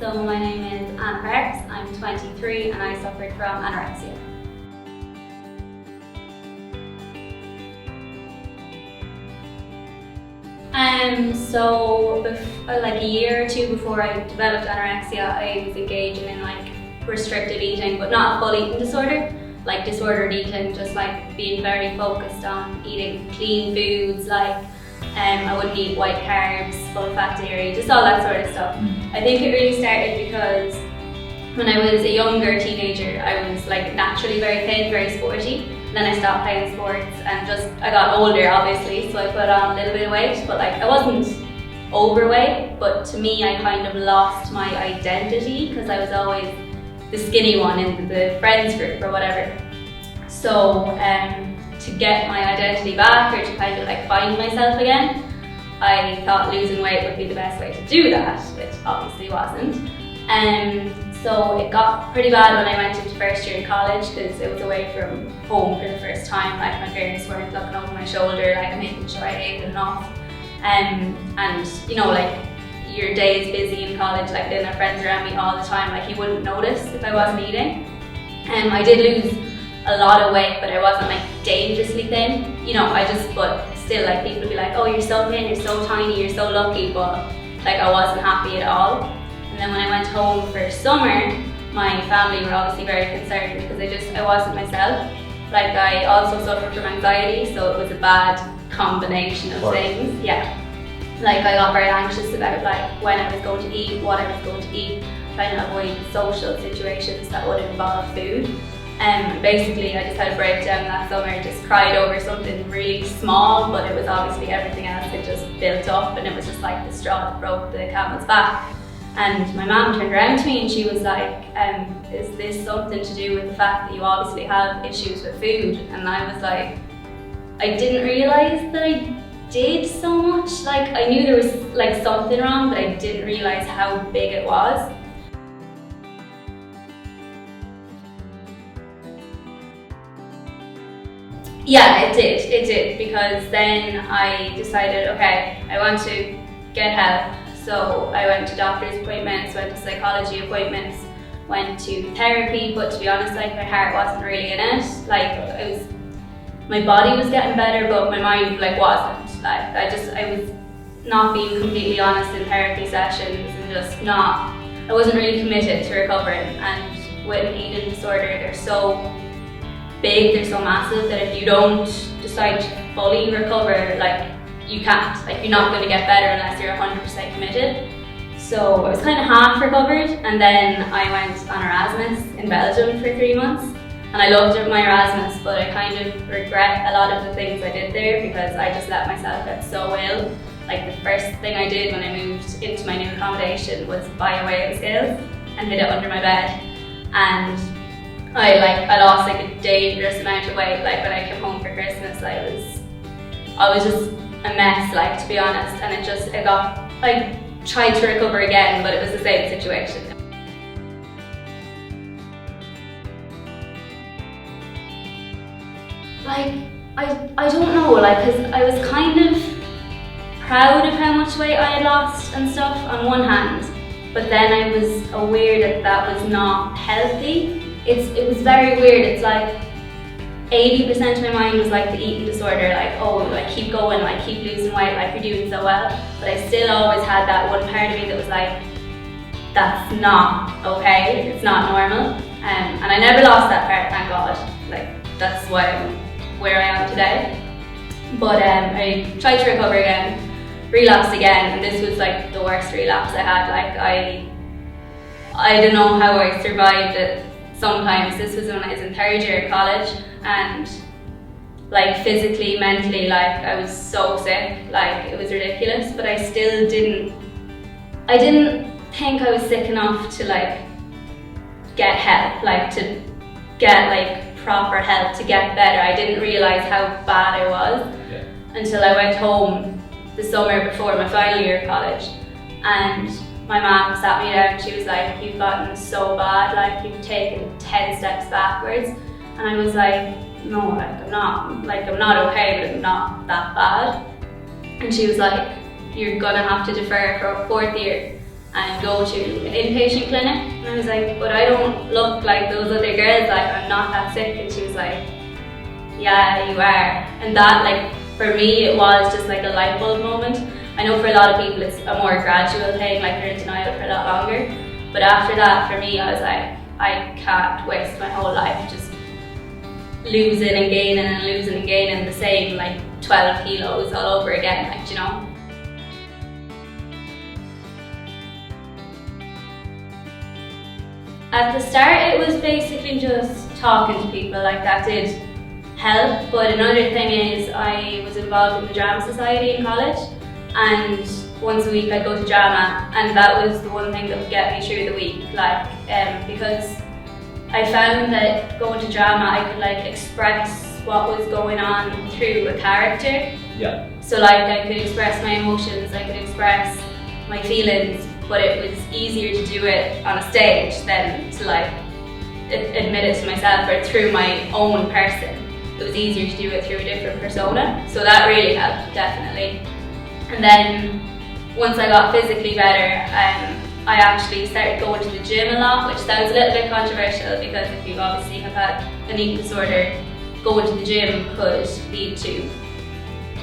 So my name is Anorexia, I'm 23 and I suffered from anorexia. Like a year or two before I developed anorexia, I was engaging in like restrictive eating, but not a full eating disorder, like disordered eating, just like being very focused on eating clean foods, like I wouldn't eat white carbs, full fat dairy, just all that sort of stuff. I think it really started because when I was a younger teenager, I was like naturally very thin, very sporty. And then I stopped playing sports and I got older obviously, so I put on a little bit of weight, but like I wasn't overweight, but to me I kind of lost my identity because I was always the skinny one in the friends group or whatever. So to get my identity back or to kind of like find myself again, I thought losing weight would be the best way to do that, which obviously wasn't. So it got pretty bad when I went into first year in college because it was away from home for the first time. Like my parents weren't looking over my shoulder, like making sure I ate enough. And you know, like your day is busy in college, like then have friends around me all the time, like you wouldn't notice if I wasn't eating. I did lose a lot of weight, but I wasn't like dangerously thin. You know, but still like people would be like, oh, you're so thin, you're so tiny, you're so lucky, but like I wasn't happy at all. And then when I went home for summer, my family were obviously very concerned because I wasn't myself. Like I also suffered from anxiety, so it was a bad combination of things. Yeah. Like I got very anxious about like when I was going to eat, what I was going to eat, trying to avoid social situations that would involve food. Basically I just had a breakdown that summer, just cried over something really small, but it was obviously everything else had just built up and it was just like the straw that broke the camel's back. And my mum turned around to me and she was like, is this something to do with the fact that you obviously have issues with food? And I was like, I didn't realise that I did so much. Like I knew there was like something wrong, but I didn't realise how big it was. Yeah, it did, because then I decided, okay, I want to get help. So I went to doctor's appointments, went to psychology appointments, went to therapy, but to be honest, like my heart wasn't really in it. Like my body was getting better, but my mind like wasn't. Like I was not being completely honest in therapy sessions and I wasn't really committed to recovering. And with an eating disorder, they're so big, they're so massive that if you don't decide to fully recover, like you can't, like you're not going to get better unless you're 100% committed. So I was kind of half recovered, and then I went on Erasmus in Belgium for 3 months, and I loved my Erasmus, but I kind of regret a lot of the things I did there because I just let myself get so ill. Like the first thing I did when I moved into my new accommodation was buy a weigh-in scale and hid it under my bed, and I lost like a dangerous amount of weight. Like when I came home for Christmas, I was just a mess, like to be honest, and it got like tried to recover again, but it was the same situation. Like I don't know, like because I was kind of proud of how much weight I had lost and stuff on one hand, but then I was aware that was not healthy. It was very weird. It's like 80% of my mind was like the eating disorder, like oh, like keep going, like keep losing weight, like you're doing so well. But I still always had that one part of me that was like, that's not okay, it's not normal. And I never lost that part, thank God. Like that's why I'm where I am today. But I tried to recover again, relapsed again, and this was like the worst relapse I had. Like I don't know how I survived it. Sometimes this was when I was in 3rd year of college, and like physically, mentally, like I was so sick, like it was ridiculous, but I still didn't think I was sick enough to like get help, like to get like proper help to get better. I didn't realise how bad I was until I went home the summer before my final year of college, and my mum sat me down and she was like, you've gotten so bad, like you've taken 10 steps backwards. And I was like, no, I'm not okay, but I'm not that bad. And she was like, you're gonna have to defer for 4th year. and go to an inpatient clinic. And I was like, but I don't look like those other girls, like I'm not that sick. And she was like, yeah, you are. And that, like, for me, it was just like a light bulb moment. I know for a lot of people it's a more gradual thing, like they're in denial for a lot longer. But after that, for me, I was like, I can't waste my whole life just losing and gaining and losing and gaining the same like 12 kilos all over again, like, you know. At the start, it was basically just talking to people, like that did help. But another thing is I was involved in the drama society in college, and once a week I'd go to drama, and that was the one thing that would get me through the week, like because I found that going to drama I could like express what was going on through a character. Yeah. So like I could express my emotions, I could express my feelings, but it was easier to do it on a stage than to like admit it to myself or through my own person. It was easier to do it through a different persona, so that really helped, definitely. And then once I got physically better, I actually started going to the gym a lot, which sounds a little bit controversial because if you obviously have had an eating disorder, going to the gym could lead to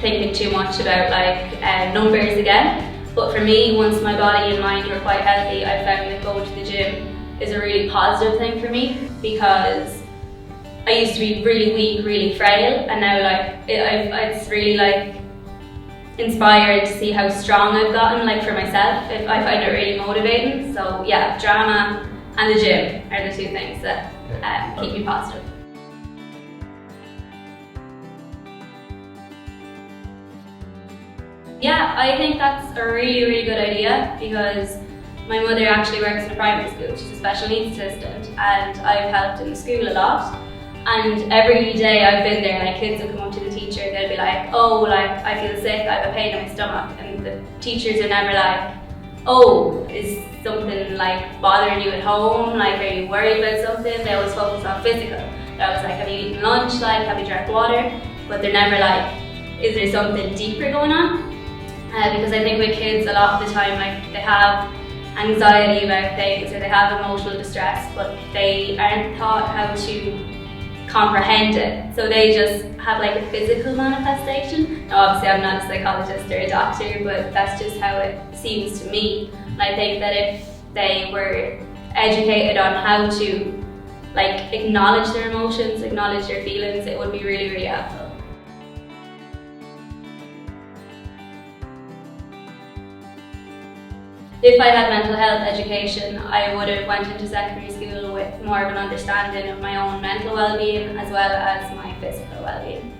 thinking too much about like numbers again. But for me, once my body and mind were quite healthy, I found that going to the gym is a really positive thing for me, because I used to be really weak, really frail, and now like it's really like inspired to see how strong I've gotten, like for myself. I find it really motivating. So yeah, drama and the gym are the two things that keep me positive. Yeah, I think that's a really, really good idea, because my mother actually works in a primary school. She's a special needs assistant, and I've helped in the school a lot. And every day I've been there, like kids will come up to the teacher, they'll be like, oh, like I feel sick, I have a pain in my stomach. And the teachers are never like, oh, is something like bothering you at home? Like, are you worried about something? They always focus on physical. They're always like, have you eaten lunch? Like, have you drank water? But they're never like, is there something deeper going on? Because I think with kids a lot of the time, like they have anxiety about things or they have emotional distress, but they aren't taught how to comprehend it. So they just have like a physical manifestation. Now obviously I'm not a psychologist or a doctor, but that's just how it seems to me. And I think that if they were educated on how to like acknowledge their emotions, acknowledge their feelings, it would be really, really helpful. If I had mental health education, I would have went into secondary school with more of an understanding of my own mental well-being as well as my physical well-being.